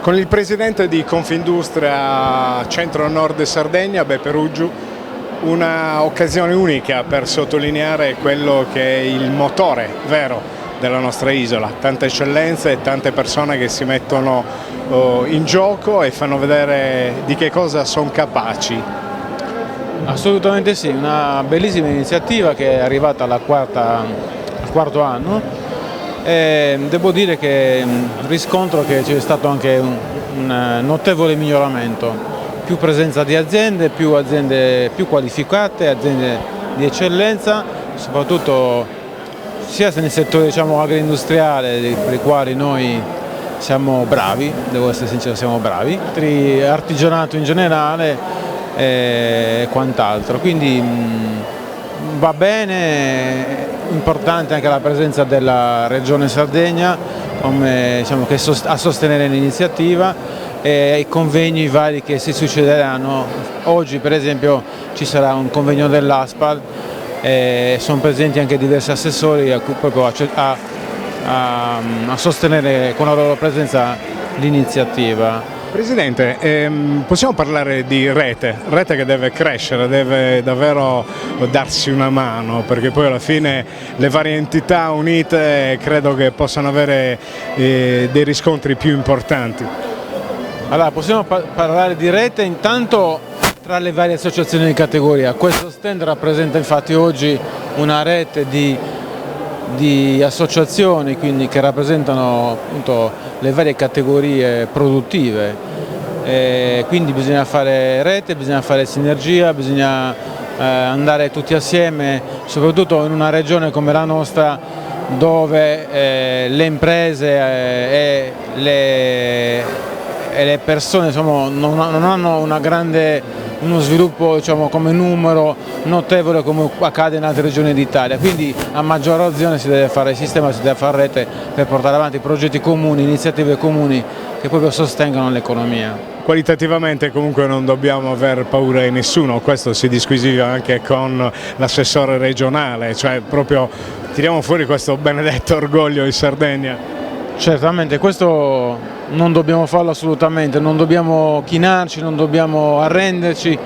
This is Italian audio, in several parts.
Con il presidente di Confindustria Centro-Nord Sardegna, Beppe Ruggiu, una occasione unica per sottolineare quello che è il motore vero della nostra isola, tante eccellenze e tante persone che si mettono in gioco e fanno vedere di che cosa sono capaci. Assolutamente sì, una bellissima iniziativa che è arrivata al quarto anno. Devo dire che riscontro che c'è stato anche un notevole miglioramento, più presenza di aziende più qualificate, aziende di eccellenza, soprattutto sia nel settore agroindustriale, per i quali noi siamo bravi, devo essere sincero, siamo bravi, artigianato in generale e quant'altro, quindi va bene. Importante anche la presenza della Regione Sardegna a sostenere l'iniziativa e i convegni vari che si succederanno. Oggi per esempio ci sarà un convegno dell'ASPAL e sono presenti anche diversi assessori proprio a sostenere con la loro presenza l'iniziativa. Presidente, possiamo parlare di rete che deve crescere, deve davvero darsi una mano, perché poi alla fine le varie entità unite credo che possano avere dei riscontri più importanti. Allora, possiamo parlare di rete intanto tra le varie associazioni di categoria. Questo stand rappresenta infatti oggi una rete di associazioni, quindi che rappresentano appunto le varie categorie produttive, quindi bisogna fare rete, bisogna fare sinergia, bisogna andare tutti assieme, soprattutto in una regione come la nostra dove le imprese e le persone non hanno uno sviluppo come numero notevole come accade in altre regioni d'Italia, quindi a maggior ragione si deve fare sistema, si deve fare rete per portare avanti progetti comuni, iniziative comuni che proprio sostengano l'economia. Qualitativamente comunque non dobbiamo aver paura di nessuno, questo si disquisiva anche con l'assessore regionale, cioè proprio tiriamo fuori questo benedetto orgoglio di Sardegna. Certamente, questo non dobbiamo farlo assolutamente, non dobbiamo chinarci, non dobbiamo arrenderci,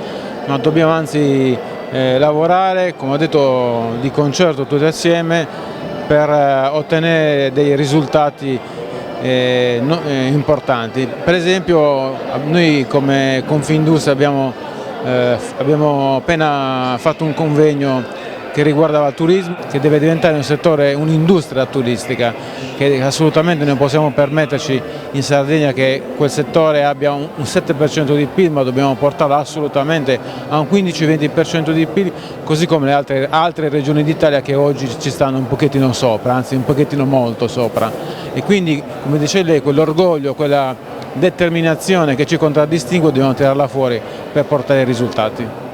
ma dobbiamo anzi lavorare, come ho detto, di concerto tutti assieme per ottenere dei risultati importanti. Per esempio noi come Confindustria abbiamo appena fatto un convegno che riguardava il turismo, che deve diventare un settore, un'industria turistica, che assolutamente non possiamo permetterci in Sardegna che quel settore abbia un 7% di PIL, ma dobbiamo portarlo assolutamente a un 15-20% di PIL, così come le altre regioni d'Italia che oggi ci stanno un pochettino sopra, anzi un pochettino molto sopra. E quindi, come dice lei, quell'orgoglio, quella determinazione che ci contraddistingue dobbiamo tirarla fuori per portare i risultati.